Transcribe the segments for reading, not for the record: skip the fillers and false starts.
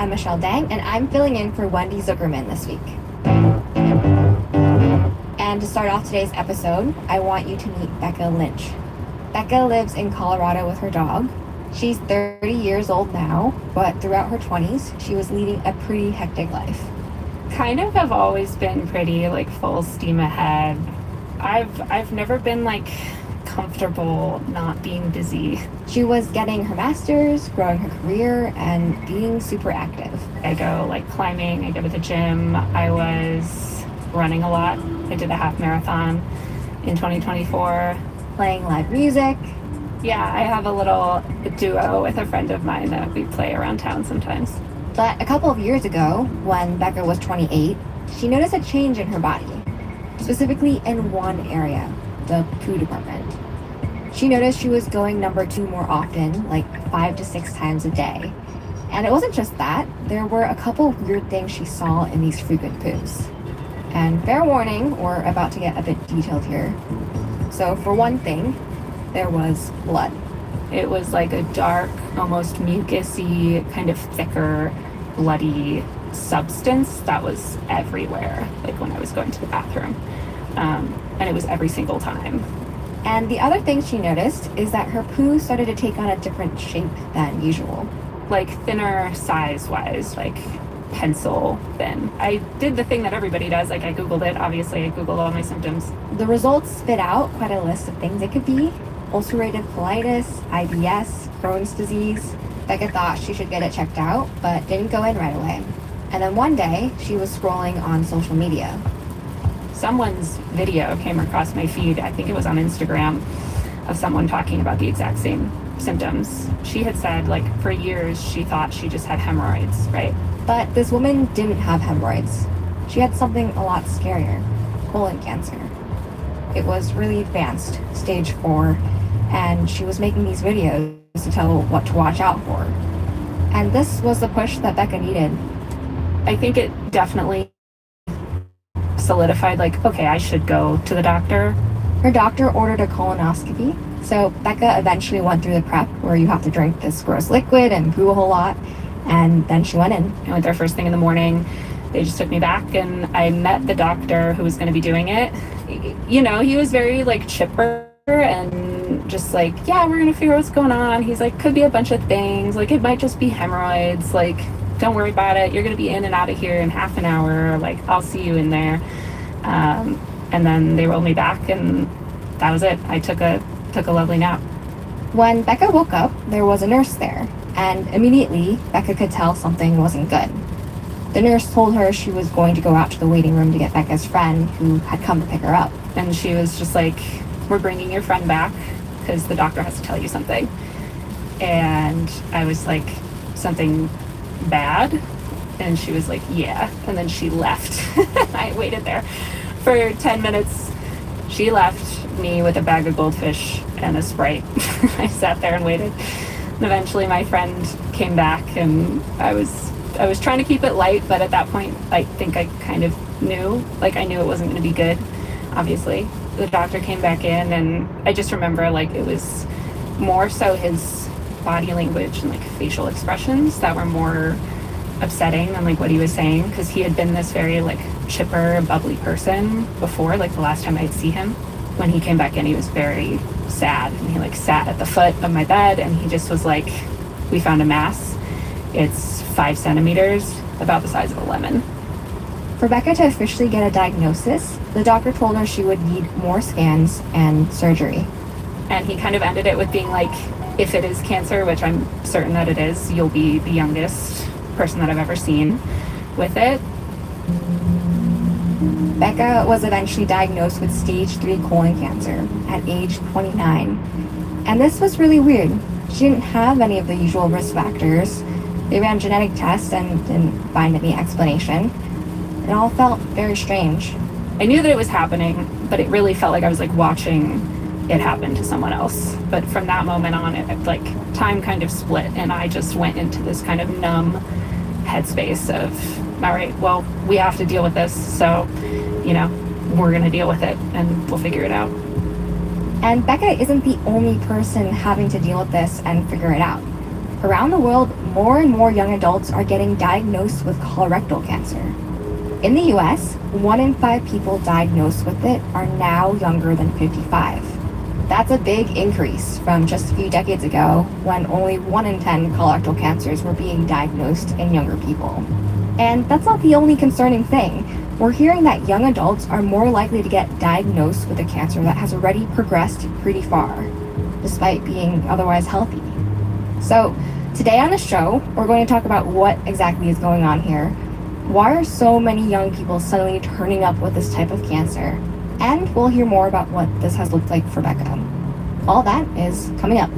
I'm Michelle Dang, and I'm filling in for Wendy Zuckerman this week. And to start off today's episode, I want you to meet Becca Lynch. Becca lives in Colorado with her dog. She's 30 years old now, but throughout her 20s, she was leading a pretty hectic life. Kind of have always been pretty full steam ahead. I've never been comfortable not being busy. She was getting her master's, growing her career, and being super active. I go climbing, I go to the gym. I was running a lot. I did a half marathon in 2024. Playing live music. Yeah, I have a little duo with a friend of mine that we play around town sometimes. But a couple of years ago, when Becca was 28, she noticed a change in her body, specifically in one area, the poo department. She noticed she was going number 2 more often, 5 to 6 times a day. And it wasn't just that, there were a couple weird things she saw in these frequent poos. And fair warning, we're about to get a bit detailed here. So for one thing, there was blood. It was a dark, almost mucusy, kind of thicker, bloody substance that was everywhere, when I was going to the bathroom. And it was every single time. And the other thing she noticed is that her poo started to take on a different shape than usual. Thinner size-wise, pencil thin. I did the thing that everybody does, I Googled it, obviously I Googled all my symptoms. The results spit out quite a list of things it could be. Ulcerative colitis, IBS, Crohn's disease. Becca thought she should get it checked out, but didn't go in right away. And then one day, she was scrolling on social media. Someone's video came across my feed, I think it was on Instagram, of someone talking about the exact same symptoms. She had said, for years, she thought she just had hemorrhoids, right? But this woman didn't have hemorrhoids. She had something a lot scarier, colon cancer. It was really advanced, stage 4, and she was making these videos to tell what to watch out for. And this was the push that Becca needed. I think it definitely solidified, okay, I should go to the doctor. Her doctor ordered a colonoscopy, so Becca eventually went through the prep where you have to drink this gross liquid and poo a whole lot, and then she went in. I went there first thing in the morning. They just took me back, and I met the doctor who was going to be doing it. He was very chipper and just yeah, we're going to figure out what's going on. He's could be a bunch of things. It might just be hemorrhoids. Don't worry about it. You're going to be in and out of here in half an hour. I'll see you in there. And then they rolled me back, and that was it. I took a lovely nap. When Becca woke up, there was a nurse there, and immediately Becca could tell something wasn't good. The nurse told her she was going to go out to the waiting room to get Becca's friend who had come to pick her up. And she was just we're bringing your friend back because the doctor has to tell you something. And I was something bad? And she was yeah. And then she left. I waited there for 10 minutes. She left me with a bag of goldfish and a Sprite. I sat there and waited. And eventually my friend came back, and I was trying to keep it light, but at that point I think I kind of knew. I knew it wasn't going to be good, obviously. The doctor came back in, and I just remember it was more so his body language and facial expressions that were more upsetting than what he was saying, because he had been this very chipper, bubbly person before. The last time I'd see him, when he came back in, he was very sad, and he sat at the foot of my bed, and he just was we found a mass. It's 5 centimeters, about the size of a lemon. For Becca to officially get a diagnosis, the doctor told her she would need more scans and surgery. And he kind of ended it with being if it is cancer, which I'm certain that it is, you'll be the youngest person that I've ever seen with it. Becca was eventually diagnosed with stage 3 colon cancer at age 29. And this was really weird. She didn't have any of the usual risk factors. They ran genetic tests and didn't find any explanation. It all felt very strange. I knew that it was happening, but it really felt like I was watching it happen to someone else. But from that moment on, it time kind of split, and I just went into this kind of numb headspace of, all right, well, we have to deal with this, so we're going to deal with it, and we'll figure it out. And Becca isn't the only person having to deal with this and figure it out. Around the world, more and more young adults are getting diagnosed with colorectal cancer. In the US, 1 in 5 people diagnosed with it are now younger than 55. That's a big increase from just a few decades ago when only 1 in 10 colorectal cancers were being diagnosed in younger people. And that's not the only concerning thing. We're hearing that young adults are more likely to get diagnosed with a cancer that has already progressed pretty far, despite being otherwise healthy. So, today on the show, we're going to talk about what exactly is going on here. Why are so many young people suddenly turning up with this type of cancer? And we'll hear more about what this has looked like for Becca. All that is coming up.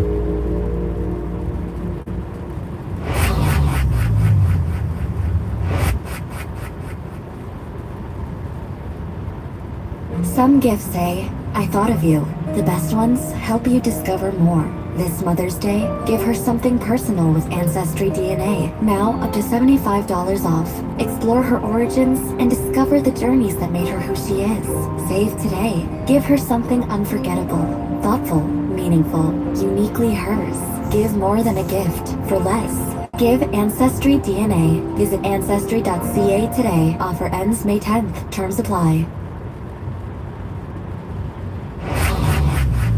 Some gifts say, I thought of you. The best ones help you discover more. This Mother's Day, give her something personal with Ancestry DNA. Now up to $75 off. Explore her origins and discover the journeys that made her who she is. Save today. Give her something unforgettable, thoughtful, meaningful, uniquely hers. Give more than a gift for less. Give Ancestry DNA. Visit ancestry.ca today. Offer ends May 10th. Terms apply.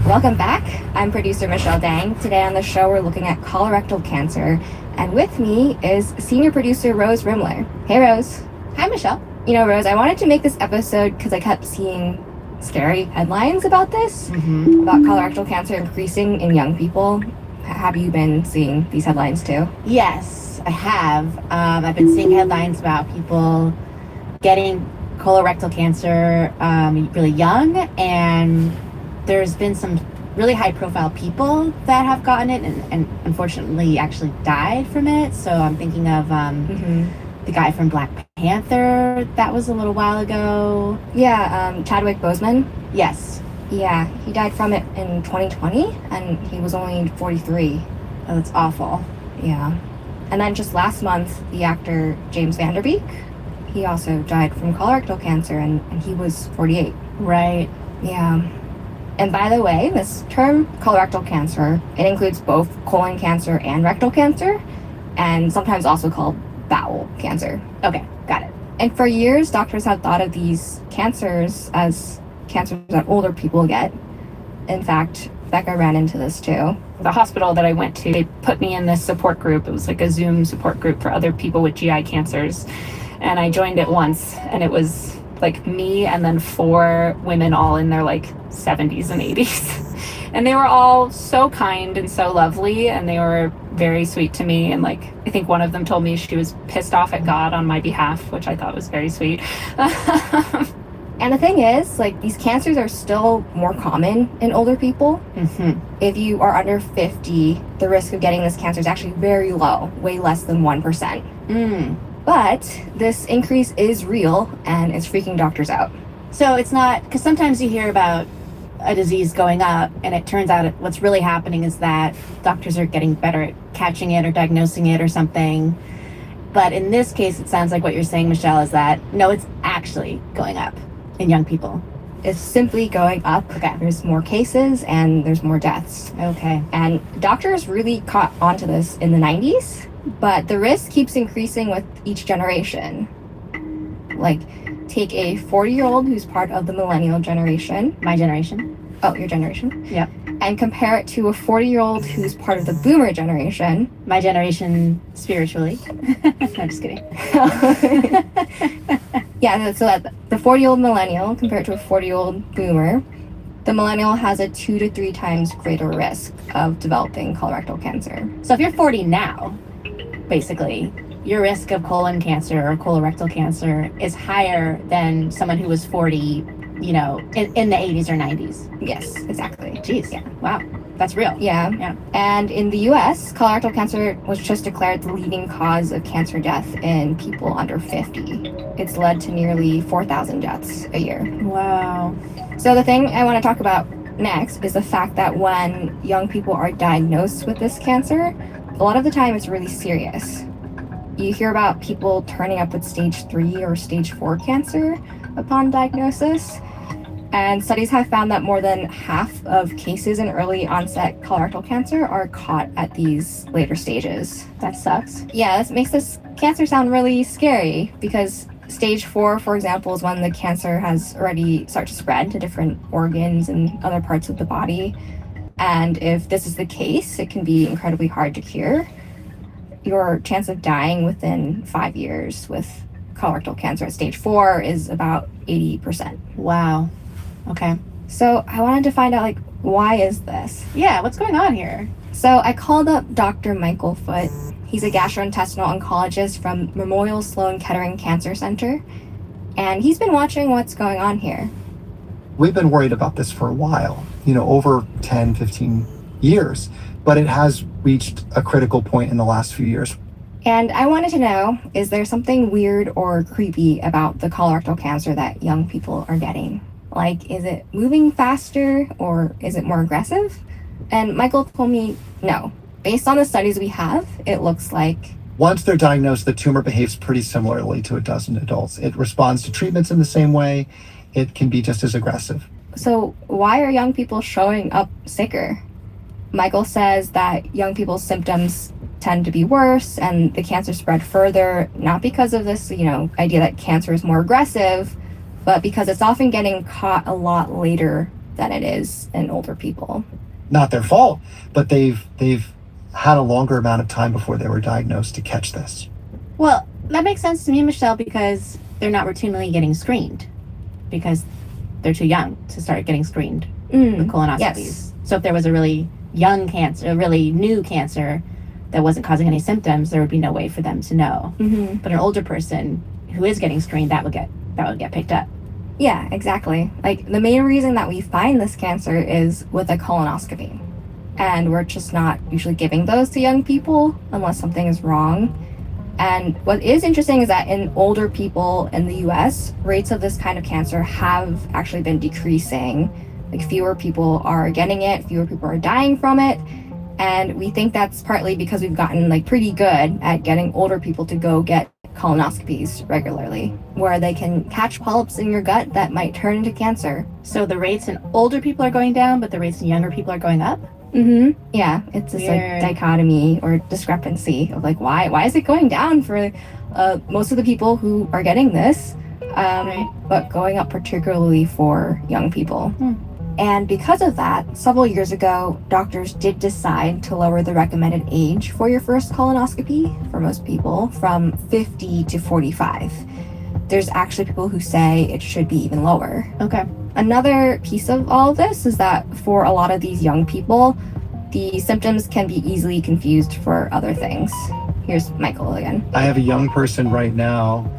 Welcome back. I'm producer Michelle Dang. Today on the show, we're looking at colorectal cancer. And with me is senior producer Rose Rimler. Hey, Rose. Hi, Michelle. You know, Rose, I wanted to make this episode because I kept seeing scary headlines about this, about colorectal cancer increasing in young people. Have you been seeing these headlines too? Yes, I have. I've been seeing headlines about people getting colorectal cancer really young, and there's been some really high-profile people that have gotten it and unfortunately actually died from it. So I'm thinking of the guy from Black Panther. That was a little while ago. Yeah, Chadwick Boseman. Yes. Yeah, he died from it in 2020, and he was only 43. Oh, that's awful. Yeah. And then just last month, the actor James Van Der Beek, he also died from colorectal cancer, and he was 48. Right. Yeah. And by the way, this term colorectal cancer, it includes both colon cancer and rectal cancer, and sometimes also called bowel cancer. Okay, got it. And for years, doctors have thought of these cancers as cancers that older people get. In fact, Becca ran into this too. The hospital that I went to, they put me in this support group. It was like a Zoom support group for other people with GI cancers. And I joined it once, and it was like me and then 4 women all in their like 70s and 80s. And they were all so kind and so lovely, and they were very sweet to me. And like, I think one of them told me she was pissed off at God on my behalf, which I thought was very sweet. And the thing is, like, these cancers are still more common in older people. If you are under 50, the risk of getting this cancer is actually very low, way less than 1%. But this increase is real, and it's freaking doctors out. So it's not, because sometimes you hear about a disease going up, and it turns out what's really happening is that doctors are getting better at catching it or diagnosing it or something. But in this case, it sounds like what you're saying, Michelle, is that no, it's actually going up in young people. It's simply going up. Okay. There's more cases and there's more deaths. Okay. And doctors really caught onto this in the 90s, but the risk keeps increasing with each generation. Like, take a 40-year-old who's part of the millennial generation. My generation. Oh, your generation. Yep. And compare it to a 40-year-old who's part of the boomer generation. My generation spiritually. No, just kidding. Yeah, so that the 40-year-old millennial compared to a 40-year-old boomer, the millennial has a 2 to 3 times greater risk of developing colorectal cancer. So if you're 40 now, basically, your risk of colon cancer or colorectal cancer is higher than someone who was 40, you know, in the 80s or 90s. Yes, exactly. Jeez. Yeah. Wow. That's real. Yeah. Yeah. And in the US, colorectal cancer was just declared the leading cause of cancer death in people under 50. It's led to nearly 4,000 deaths a year. Wow. So the thing I want to talk about next is the fact that when young people are diagnosed with this cancer, a lot of the time it's really serious. You hear about people turning up with stage 3 or stage 4 cancer upon diagnosis. And studies have found that more than half of cases in early onset colorectal cancer are caught at these later stages. That sucks. Yeah, this makes this cancer sound really scary because stage 4, for example, is when the cancer has already started to spread to different organs and other parts of the body. And if this is the case, it can be incredibly hard to cure. Your chance of dying within 5 years with colorectal cancer at stage 4 is about 80%. Wow. Okay. So I wanted to find out, like, why is this? Yeah, what's going on here? So I called up Dr. Michael Foote. He's a gastrointestinal oncologist from Memorial Sloan Kettering Cancer Center. And he's been watching what's going on here. We've been worried about this for a while, over 10, 15 years, but it has reached a critical point in the last few years. And I wanted to know, is there something weird or creepy about the colorectal cancer that young people are getting? Like, is it moving faster or is it more aggressive? And Michael told me no. Based on the studies we have, it looks like Once they're diagnosed, the tumor behaves pretty similarly to it does in adults. It responds to treatments in the same way. It can be just as aggressive. So why are young people showing up sicker? Michael says that young people's symptoms tend to be worse and the cancer spread further, not because of this, idea that cancer is more aggressive, but because it's often getting caught a lot later than it is in older people. Not their fault, but they've had a longer amount of time before they were diagnosed to catch this. Well, that makes sense to me, Michelle, because they're not routinely getting screened because they're too young to start getting screened with colonoscopies. Yes. So if there was a really young cancer, a really new cancer that wasn't causing any symptoms, there would be no way for them to know. Mm-hmm. But an older person who is getting screened, that would get picked up. Yeah, exactly. Like, the main reason that we find this cancer is with a colonoscopy. And we're just not usually giving those to young people unless something is wrong. And what is interesting is that in older people in the US, rates of this kind of cancer have actually been decreasing. Like, fewer people are getting it, fewer people are dying from it. And we think that's partly because we've gotten pretty good at getting older people to go get colonoscopies regularly, where they can catch polyps in your gut that might turn into cancer. So the rates in older people are going down, but the rates in younger people are going up? Mm-hmm. Yeah, it's this Weird. dichotomy or discrepancy of why is it going down for most of the people who are getting this, Right. but going up particularly for young people. Hmm. And because of that, several years ago, doctors did decide to lower the recommended age for your first colonoscopy for most people from 50 to 45. There's actually people who say it should be even lower. Okay. Another piece of all of this is that for a lot of these young people, the symptoms can be easily confused for other things. Here's Michael again. I have a young person right now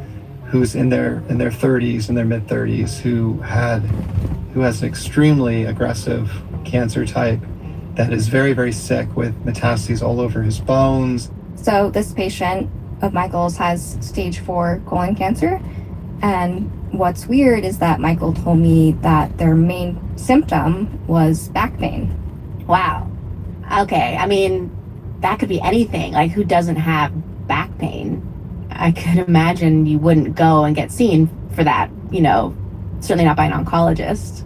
who's in their 30s, in their mid 30s, who has an extremely aggressive cancer type that is very, very sick with metastases all over his bones. So this patient of Michael's has stage 4 colon cancer. And what's weird is that Michael told me that their main symptom was back pain. Wow. Okay. I mean, that could be anything. Like, who doesn't have back pain? I could imagine you wouldn't go and get seen for that, certainly not by an oncologist.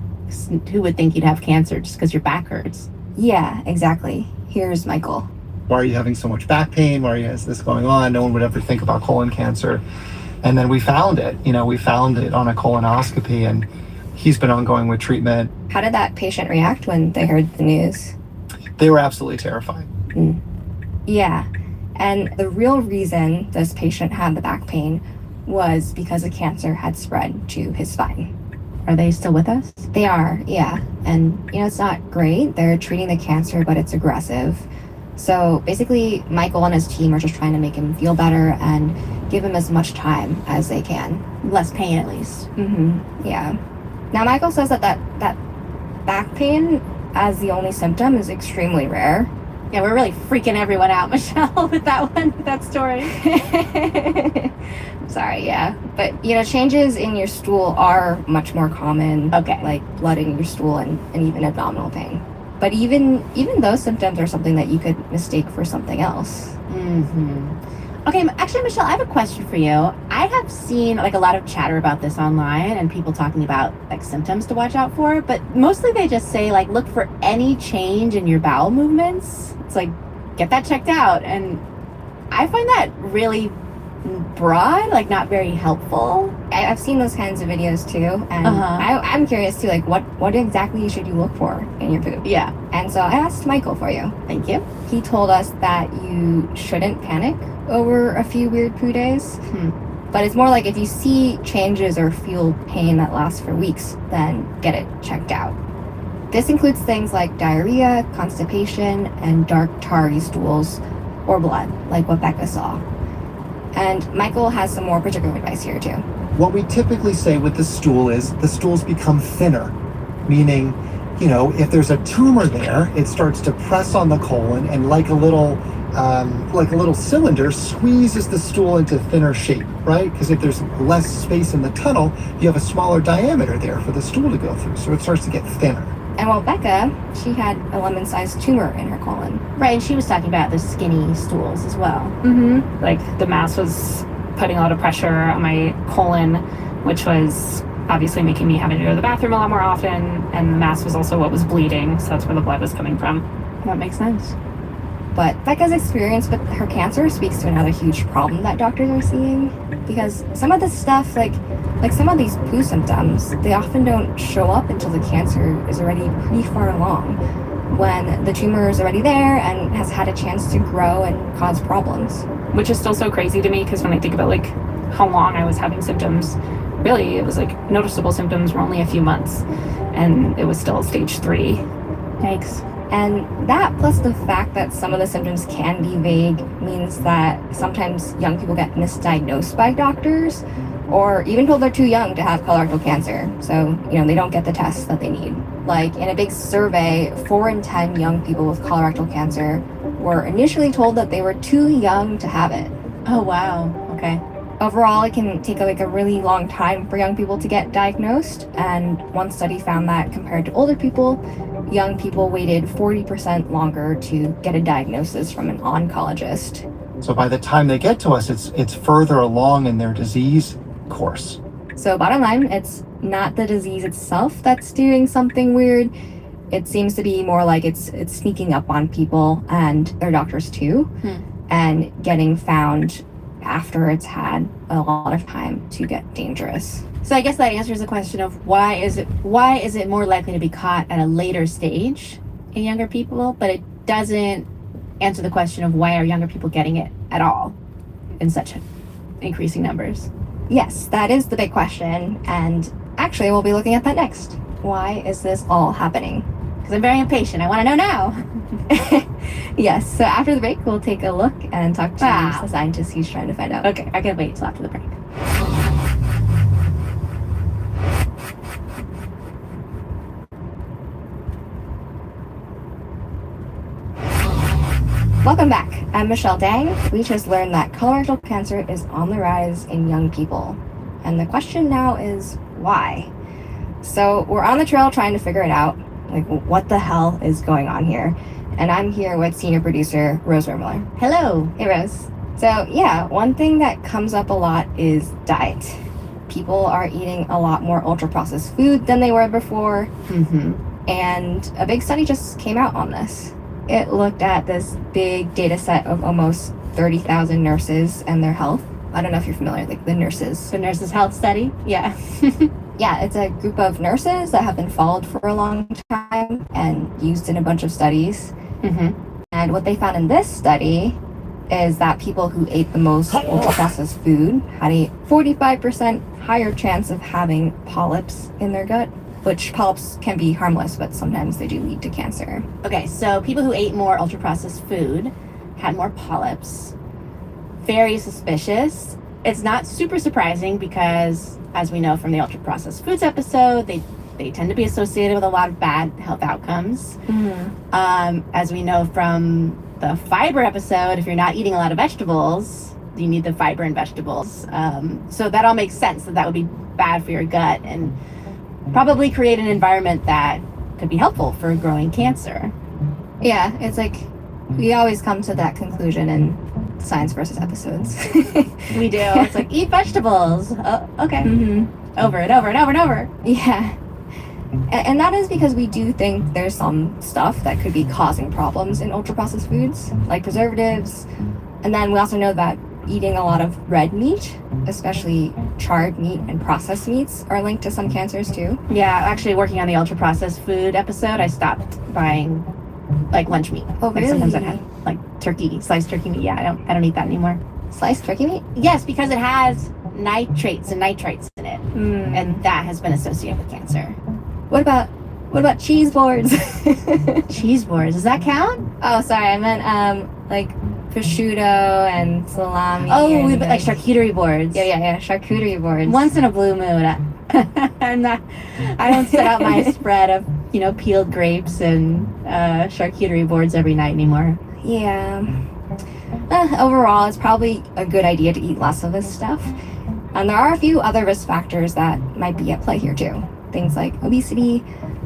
Who would think you'd have cancer just because your back hurts? Yeah, exactly. Here's Michael. Why are you having so much back pain? Why is this going on? No one would ever think about colon cancer. And then we found it. We found it on a colonoscopy, and he's been ongoing with treatment. How did that patient react when they heard the news? They were absolutely terrified. Yeah, and the real reason this patient had the back pain was because the cancer had spread to his spine. Are they still with us? They are, yeah. And, it's not great. They're treating the cancer, but it's aggressive. So basically, Michael and his team are just trying to make him feel better and give him as much time as they can. Less pain, at least. Mm-hmm, yeah. Now, Michael says that back pain as the only symptom is extremely rare. Yeah, we're really freaking everyone out, Michelle, with that story. Sorry, yeah. But, changes in your stool are much more common. Okay. Like blood in your stool and even abdominal pain. But even those symptoms are something that you could mistake for something else. Mm-hmm. Okay, actually, Michelle, I have a question for you. I have seen like a lot of chatter about this online and people talking about like symptoms to watch out for, but mostly they just say like look for any change in your bowel movements. It's like get that checked out, and I find that really broad, like not very helpful. I've seen those kinds of videos too, and I'm curious too, like what exactly should you look for in your poop? Yeah, And so I asked Michael for you. thank you. He told us that you shouldn't panic over a few weird poo days, but it's more like if you see changes or feel pain that lasts for weeks, then get it checked out. This includes things like diarrhea, constipation, and dark tarry stools or blood, like what Becca saw. And Michael has some more particular advice here too. What we typically say with the stool is the stools become thinner, meaning, you know, if there's a tumor there, it starts to press on the colon and like a little cylinder squeezes the stool into thinner shape, right? Because if there's less space in the tunnel, you have a smaller diameter there for the stool to go through, so it starts to get thinner. And while Becca, she had a lemon-sized tumor in her colon. Right, and she was talking about the skinny stools as well. Mm-hmm. Like the mass was putting a lot of pressure on my colon, which was obviously making me having to go to the bathroom a lot more often. And the mass was also what was bleeding, so that's where the blood was coming from. That makes sense. But Becca's experience with her cancer speaks to another huge problem that doctors are seeing. Because some of this stuff, like some of these poo symptoms, they often don't show up until the cancer is already pretty far along, when the tumor is already there and has had a chance to grow and cause problems. Which is still so crazy to me, because when I think about like how long I was having symptoms, really it was like noticeable symptoms were only a few months, and it was still stage 3. Yikes. And that, plus the fact that some of the symptoms can be vague, means that sometimes young people get misdiagnosed by doctors, or even told they're too young to have colorectal cancer. So, you know, they don't get the tests that they need. Like in a big survey, 4 in 10 young people with colorectal cancer were initially told that they were too young to have it. Oh, wow. Okay. Overall, it can take like a really long time for young people to get diagnosed, and one study found that compared to older people, young people waited 40% longer to get a diagnosis from an oncologist. So by the time they get to us, it's further along in their disease course. So bottom line, it's not the disease itself that's doing something weird. It seems to be more like it's sneaking up on people and their doctors too, and getting found after it's had a lot of time to get dangerous. So I guess that answers the question of why is it more likely to be caught at a later stage in younger people, but it doesn't answer the question of why are younger people getting it at all in such increasing numbers. Yes, that is the big question, and actually we'll be looking at that next. Why is this all happening? Because I'm very impatient. I want to know now. Yes, so after the break, we'll take a look and talk to Wow. the scientist who's trying to find out. Okay, I can wait till after the break. Welcome back. I'm Michelle Dang. We just learned that colorectal cancer is on the rise in young people. And the question now is why? So we're on the trail trying to figure it out. Like, what the hell is going on here? And I'm here with senior producer Rose Rimler. Hello. Hey, Rose. So, yeah, one thing that comes up a lot is diet. People are eating a lot more ultra-processed food than they were before. And a big study just came out on this. It looked at this big data set of almost 30,000 nurses and their health. I don't know if you're familiar, like the nurses. The nurses' health study? Yeah. Yeah, it's a group of nurses that have been followed for a long time and used in a bunch of studies. And what they found in this study is that people who ate the most ultra-processed food had a 45% higher chance of having polyps in their gut, which polyps can be harmless, but sometimes they do lead to cancer. Okay, so people who ate more ultra-processed food had more polyps. Very suspicious. It's not super surprising because, as we know from the ultra-processed foods episode, they tend to be associated with a lot of bad health outcomes. As we know from the fiber episode, if you're not eating a lot of vegetables, you need the fiber in vegetables. So that all makes sense that would be bad for your gut and probably create an environment that could be helpful for growing cancer. Yeah, it's like we always come to that conclusion, and Science versus episodes. We do. It's like, eat vegetables. Oh, okay. hmm Over and over and over and over. Yeah. And that is because we do think there's some stuff that could be causing problems in ultra processed foods, like preservatives. And then we also know that eating a lot of red meat, especially charred meat and processed meats, are linked to some cancers too. Yeah, actually working on the ultra processed food episode, I stopped buying like lunch meat. Oh, Like sometimes I'd really? have like turkey, sliced turkey meat. Yeah, I don't eat that anymore. Sliced turkey meat? Yes, because it has nitrates and nitrites in it. Mm. And that has been associated with cancer. What about cheese boards? Cheese boards, does that count? Oh, sorry, I meant like prosciutto and salami. Oh, and, like charcuterie boards. yeah, charcuterie boards. Once in a blue moon, I don't set out my spread of peeled grapes and charcuterie boards every night anymore. Yeah. Overall, it's probably a good idea to eat less of this stuff. And there are a few other risk factors that might be at play here too. Things like obesity,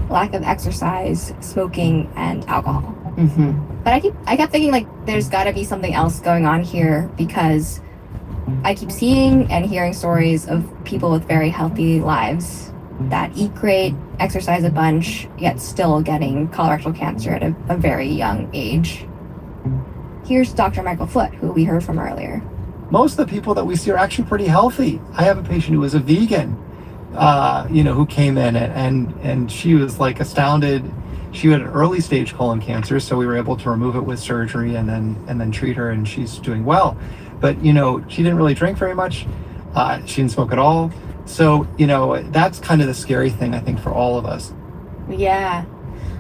lack of exercise, smoking, and alcohol. Mm-hmm. But I kept thinking like there's got to be something else going on here because I keep seeing and hearing stories of people with very healthy lives that eat great, exercise a bunch, yet still getting colorectal cancer at a very young age. Here's Dr. Michael Foote, who we heard from earlier. Most of the people that we see are actually pretty healthy. I have a patient who was a vegan, who came in and she was like astounded. She had an early stage colon cancer, so we were able to remove it with surgery and then treat her, and she's doing well. But she didn't really drink very much. She didn't smoke at all. So that's kind of the scary thing, I think, for all of us. Yeah.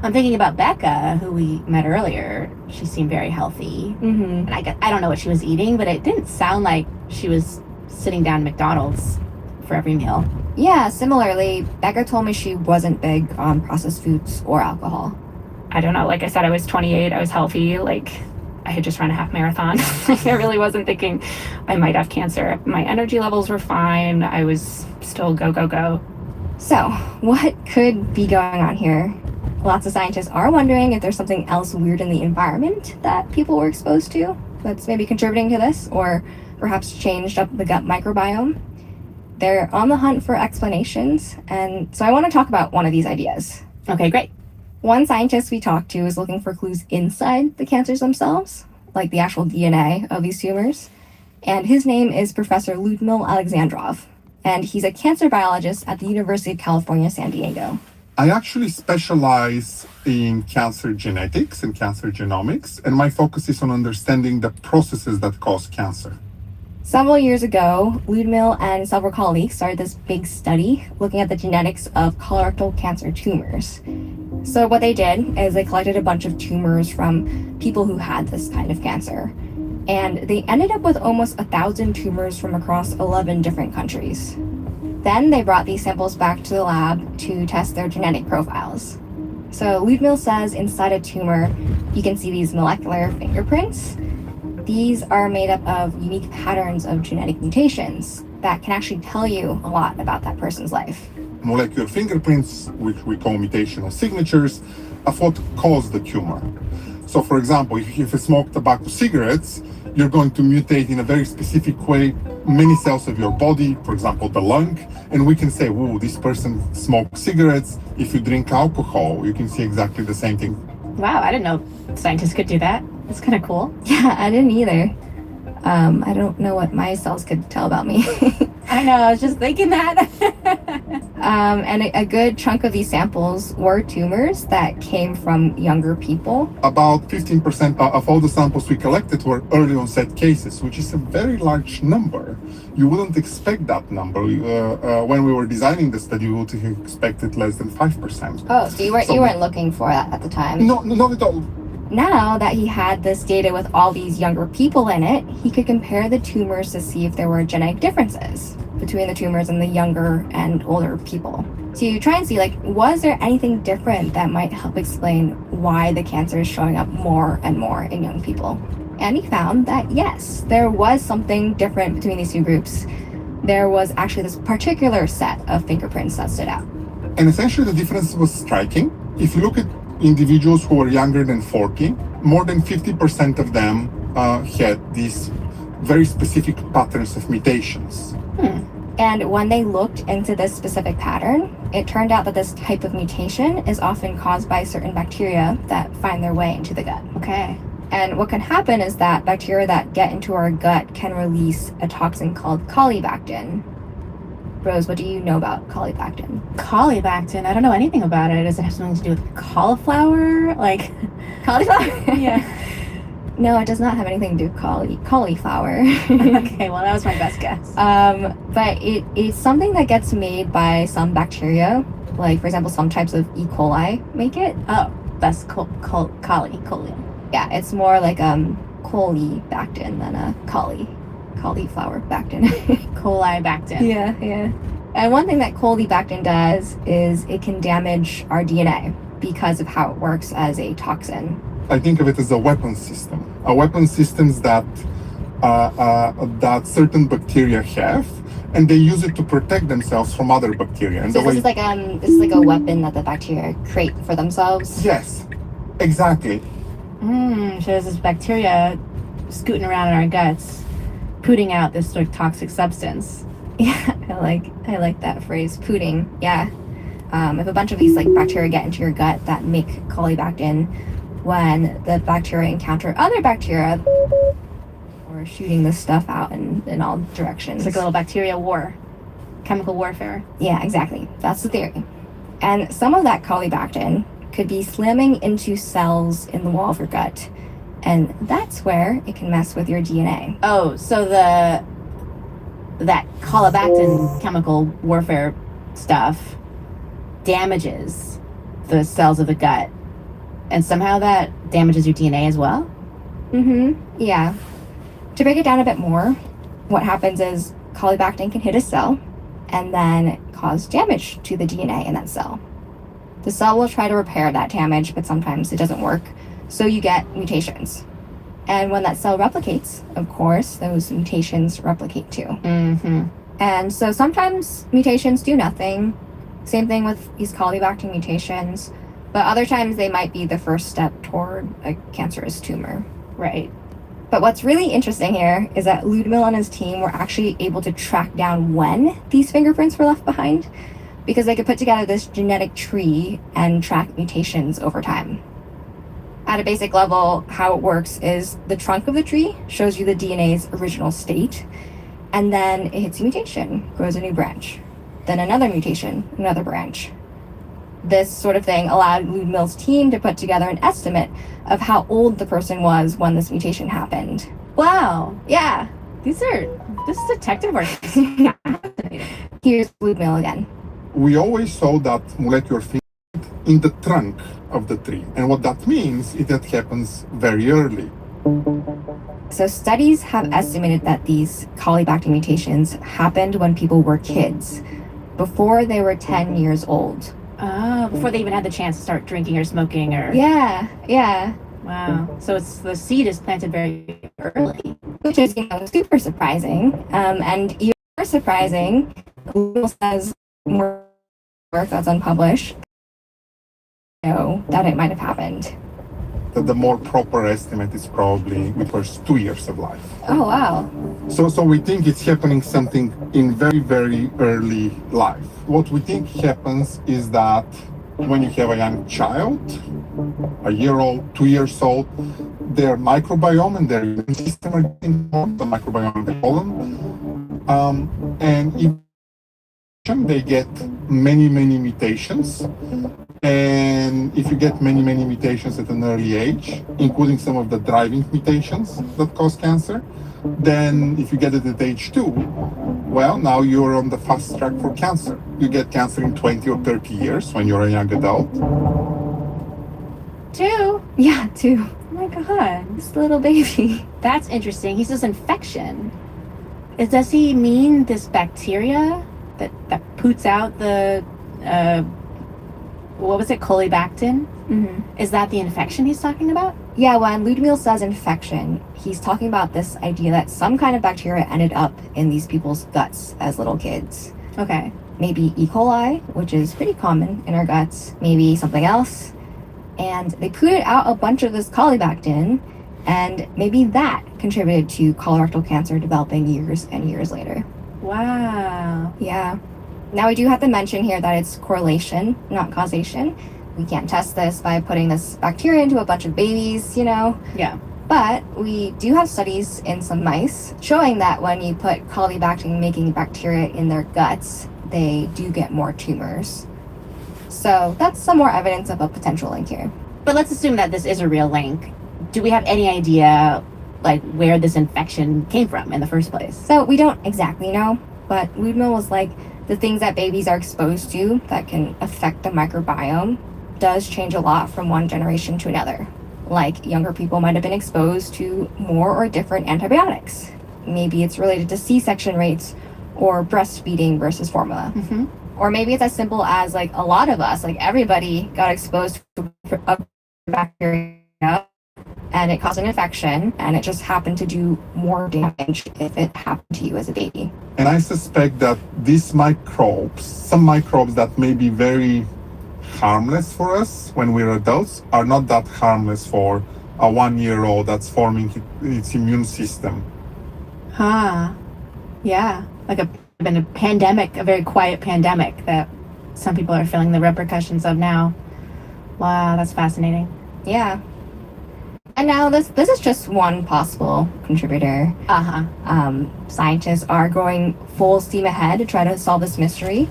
I'm thinking about Becca, who we met earlier. She seemed very healthy. Mm-hmm. And I don't know what she was eating, but it didn't sound like she was sitting down at McDonald's for every meal. Yeah, similarly, Becca told me she wasn't big on processed foods or alcohol. I don't know. Like I said, I was 28. I was healthy. Like I had just run a half marathon. I really wasn't thinking I might have cancer. My energy levels were fine. I was still go. So, what could be going on here? Lots of scientists are wondering if there's something else weird in the environment that people were exposed to that's maybe contributing to this, or perhaps changed up the gut microbiome. They're on the hunt for explanations, and so I want to talk about one of these ideas. Okay, great. One scientist we talked to is looking for clues inside the cancers themselves, like the actual DNA of these tumors. And his name is Professor Lyudmil Alexandrov, and he's a cancer biologist at the University of California, San Diego. I actually specialize in cancer genetics and cancer genomics, and my focus is on understanding the processes that cause cancer. Several years ago, Lyudmil and several colleagues started this big study looking at the genetics of colorectal cancer tumors. So what they did is they collected a bunch of tumors from people who had this kind of cancer. And they ended up with almost 1,000 tumors from across 11 different countries. Then they brought these samples back to the lab to test their genetic profiles. So Lyudmil says inside a tumor, you can see these molecular fingerprints. These are made up of unique patterns of genetic mutations that can actually tell you a lot about that person's life. Molecular fingerprints, which we call mutational signatures, of what caused the tumor. So for example, if you smoke tobacco cigarettes, you're going to mutate in a very specific way many cells of your body, for example, the lung, and we can say, whoa, this person smokes cigarettes. If you drink alcohol, you can see exactly the same thing. Wow, I didn't know scientists could do that. That's kind of cool. Yeah, I didn't either. I don't know what my cells could tell about me. I know, I was just thinking that. And a good chunk of these samples were tumors that came from younger people. About 15% of all the samples we collected were early onset cases, which is a very large number. You wouldn't expect that number. When we were designing the study, we would have expected less than 5%. Oh, so you weren't looking for that at the time? No, not at all. Now that he had this data with all these younger people in it, he could compare the tumors to see if there were genetic differences between the tumors and the younger and older people. To try and see, was there anything different that might help explain why the cancer is showing up more and more in young people? And he found that yes, there was something different between these two groups. There was actually this particular set of fingerprints that stood out. And essentially the difference was striking. If you look at individuals who were younger than 40, more than 50% of them had these very specific patterns of mutations. And when they looked into this specific pattern, it turned out that this type of mutation is often caused by certain bacteria that find their way into the gut. Okay. And what can happen is that bacteria that get into our gut can release a toxin called colibactin. Rose, what do you know about colibactin? Colibactin. I don't know anything about it. Does it have something to do with cauliflower? Like, Cauliflower? yeah. No, it does not have anything to do with cauliflower. Okay, well, that was my best guess. But it's something that gets made by some bacteria. Like, for example, some types of E. coli make it. Oh, that's coli. Yeah, it's more like colibactin than a cauliflower bactin. Colibactin. Yeah. And one thing that colibactin does is it can damage our DNA because of how it works as a toxin. I think of it as a weapon system. A weapon systems that that certain bacteria have, and they use it to protect themselves from other bacteria. And So the way, this is like a weapon that the bacteria create for themselves. yes, exactly. So there's this bacteria scooting around in our guts, putting out this sort of toxic substance. Yeah, I like that phrase, pooting. Yeah. If a bunch of these like bacteria get into your gut that make colibactin, when the bacteria encounter other bacteria, or shooting this stuff out in all directions. It's like a little bacteria war, chemical warfare. Yeah, exactly. That's the theory. And some of that colibactin could be slamming into cells in the wall of your gut, and that's where it can mess with your DNA. Oh, so that colibactin chemical warfare stuff damages the cells of the gut, and somehow that damages your DNA as well? Yeah. To break it down a bit more, what happens is colibactin can hit a cell and then cause damage to the DNA in that cell. The cell will try to repair that damage, but sometimes it doesn't work, so you get mutations. And when that cell replicates, of course, those mutations replicate too. And so sometimes mutations do nothing. Same thing with these colibactin mutations. But other times they might be the first step toward a cancerous tumor. Right. But what's really interesting here is that Ludmil and his team were actually able to track down when these fingerprints were left behind, because they could put together this genetic tree and track mutations over time. At a basic level, how it works is the trunk of the tree shows you the DNA's original state, and then it hits a mutation, grows a new branch. Then another mutation, another branch. This sort of thing allowed Ludmil's team to put together an estimate of how old the person was when this mutation happened. Wow. Yeah, This is detective work. here's Ludmil again. We always saw that molecular fingerprint in the trunk of the tree, and what that means is that happens very early. So studies have estimated that these colibactin mutations happened when people were kids, before they were 10 years old. Oh, before they even had the chance to start drinking or smoking or... Yeah. Wow. So the seed is planted very early. Which is, super surprising. And even more surprising, Google says more work that's unpublished, that it might have happened. The more proper estimate is probably the first 2 years of life. Oh, wow. So we think it's happening something in very, very early life. What we think happens is that when you have a young child, a year old, 2 years old, their microbiome and their immune system are getting formed, the microbiome of the colon. And if they get many mutations. And if you get many mutations at an early age, including some of the driving mutations that cause cancer, then if you get it at age 2, well, now you're on the fast track for cancer. You get cancer in 20 or 30 years when you're a young adult. 2? Yeah, 2. Oh my god. This little baby. That's interesting. He says infection. Does he mean this bacteria that puts out the what was it, colibactin? Is that the infection he's talking about? Yeah, when Ludmil says infection, he's talking about this idea that some kind of bacteria ended up in these people's guts as little kids. Okay. Maybe E. coli, which is pretty common in our guts, maybe something else. And they put out a bunch of this colibactin, And maybe that contributed to colorectal cancer developing years and years later. Wow. Yeah. Now, we do have to mention here that it's correlation, not causation. We can't test this by putting this bacteria into a bunch of babies, you know? Yeah. But we do have studies in some mice showing that when you put Colibactin making bacteria in their guts, they do get more tumors. So that's some more evidence of a potential link here. But let's assume that this is a real link. Do we have any idea, like, where this infection came from in the first place? So we don't exactly know, but Woodmill was like the things that babies are exposed to that can affect the microbiome does change a lot from one generation to another. Like, younger people might have been exposed to more or different antibiotics. Maybe it's related to C-section rates or breastfeeding versus formula. Mm-hmm. Or maybe it's as simple as, like, a lot of us, like everybody got exposed to a bacteria and it caused an infection, and it just happened to do more damage if it happened to you as a baby. And I suspect that these microbes, some microbes that may be very harmless for us when we're adults, are not that harmless for a 1-year-old that's forming its immune system. Huh. Yeah. Like been a pandemic, a very quiet pandemic that some people are feeling the repercussions of now. Wow, that's fascinating. Yeah. And now this is just one possible contributor. Scientists are going full steam ahead to try to solve this mystery.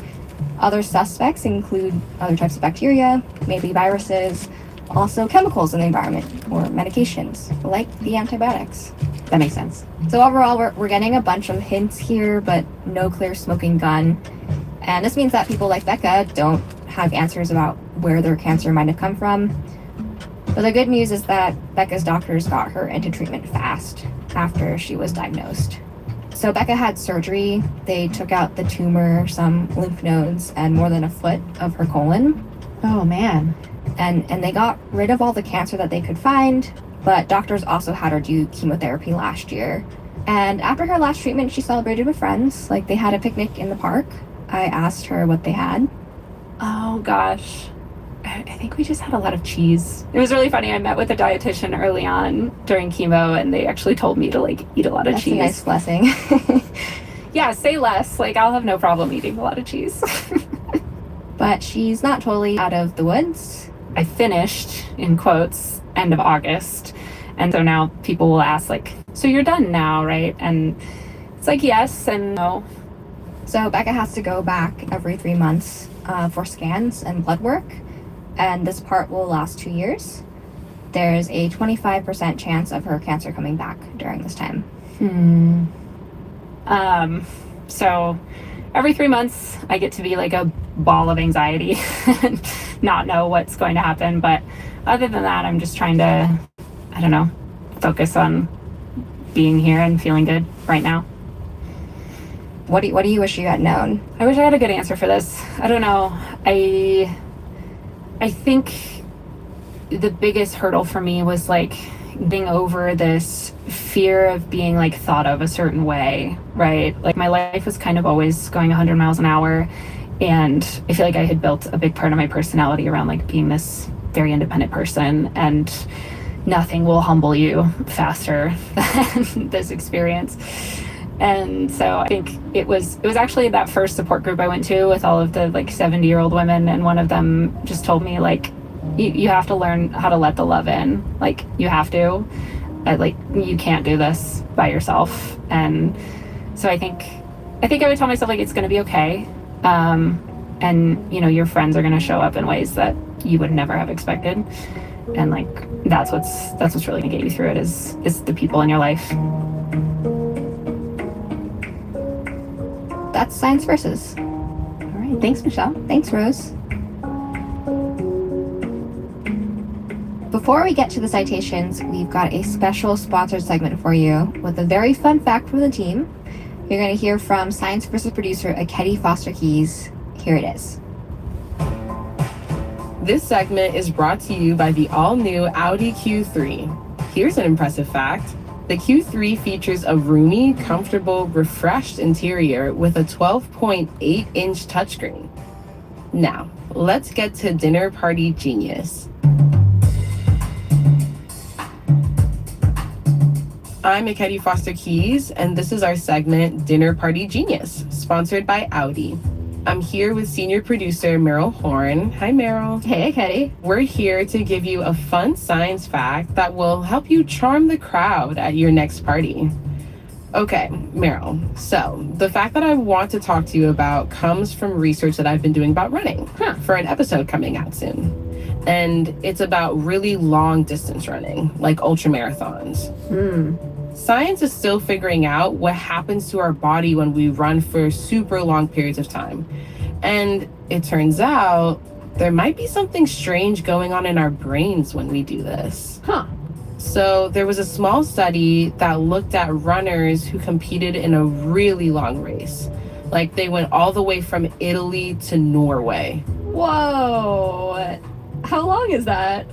Other suspects include other types of bacteria, maybe viruses, also chemicals in the environment or medications, like the antibiotics. That makes sense. So overall, we're getting a bunch of hints here, but no clear smoking gun. And this means that people like Becca don't have answers about where their cancer might have come from. But the good news is that Becca's doctors got her into treatment fast after she was diagnosed. So Becca had surgery. They took out the tumor, some lymph nodes, and more than a foot of her colon. Oh, man. And they got rid of all the cancer that they could find, but doctors also had her do chemotherapy last year. And after her last treatment, she celebrated with friends. Like, they had a picnic in the park. I asked her what they had. Oh, gosh. I think we just had a lot of cheese. It was really funny. I met with a dietitian early on during chemo, and they actually told me to, like, eat a lot of That's cheese. a nice blessing. Yeah, say less. Like, I'll have no problem eating a lot of cheese. But she's not totally out of the woods. I finished, in quotes, end of August. And so now people will ask, like, so you're done now, right? And it's like, yes and no. So Becca has to go back every 3 months for scans and blood work. And this part will last 2 years. There's a 25% chance of her cancer coming back during this time. So every 3 months, I get to be like a ball of anxiety and not know what's going to happen. But other than that, I'm just trying to, I don't know, focus on being here and feeling good right now. What do you wish you had known? I wish I had a good answer for this. I don't know. I think the biggest hurdle for me was like getting over this fear of being like thought of a certain way, right? Like, my life was kind of always going 100 miles an hour, and I feel like I had built a big part of my personality around like being this very independent person, and nothing will humble you faster than this experience. And so I think it was actually that first support group I went to with all of the like 70-year-old women, and one of them just told me, like, you have to learn how to let the love in. Like, you have to. Like, you can't do this by yourself. And so I think I would tell myself, like, it's going to be okay. And, you know, your friends are going to show up in ways that you would never have expected. And like, that's what's really going to get you through it is the people in your life. That's Science Versus. All right. Thanks, Michelle. Thanks, Rose. Before we get to the citations, we've got a special sponsored segment for you with a very fun fact from the team. You're going to hear from Science Versus producer Akedi Foster Keys. Here it is. This segment is brought to you by the all-new Audi Q3. Here's an impressive fact. The Q3 features a roomy, comfortable, refreshed interior with a 12.8-inch touchscreen. Now, let's get to dinner party genius. I'm Makedi Foster Keys, and this is our segment Dinner Party Genius, sponsored by Audi. I'm here with senior producer Meryl Horn. Hi, Meryl. Hey, Kitty. We're here to give you a fun science fact that will help you charm the crowd at your next party. Okay, Meryl. So, the fact that I want to talk to you about comes from research that I've been doing about running for an episode coming out soon. And it's about really long distance running, like ultra marathons. Science is still figuring out what happens to our body when we run for super long periods of time. And it turns out there might be something strange going on in our brains when we do this. So there was a small study that looked at runners who competed in a really long race. Like they went all the way from Italy to Norway. Whoa. How long is that?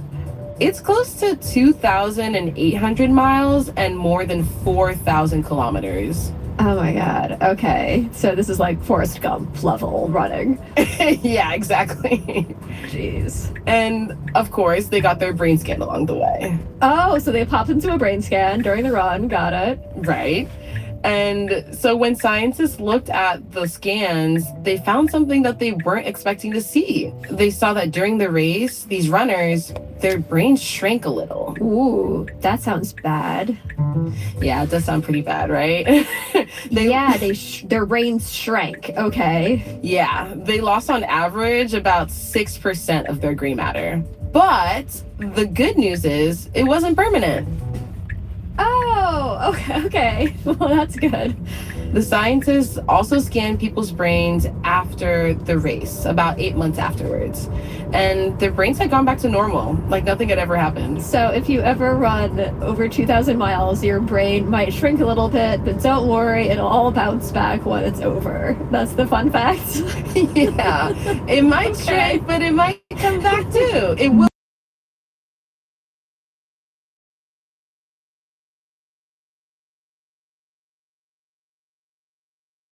It's close to 2,800 miles and more than 4,000 kilometers. Oh my god. Okay. So this is like Forrest Gump level running. Yeah, exactly. Jeez. And of course, they got their brain scanned along the way. Oh, so they popped into a brain scan during the run. Got it. Right. And so when scientists looked at the scans, they found something that they weren't expecting to see. They saw that during the race, these runners, their brains shrank a little. Ooh, that sounds bad. Yeah, it does sound pretty bad, right? Their brains shrank. Okay. Yeah, they lost on average about 6% of their gray matter. But the good news is it wasn't permanent. Oh, okay. Well, that's good. The scientists also scanned people's brains after the race, about 8 months afterwards. And their brains had gone back to normal, like nothing had ever happened. So if you ever run over 2,000 miles, your brain might shrink a little bit, but don't worry, it'll all bounce back when it's over. That's the fun fact. Yeah, it might shrink, but it might come back too. It will.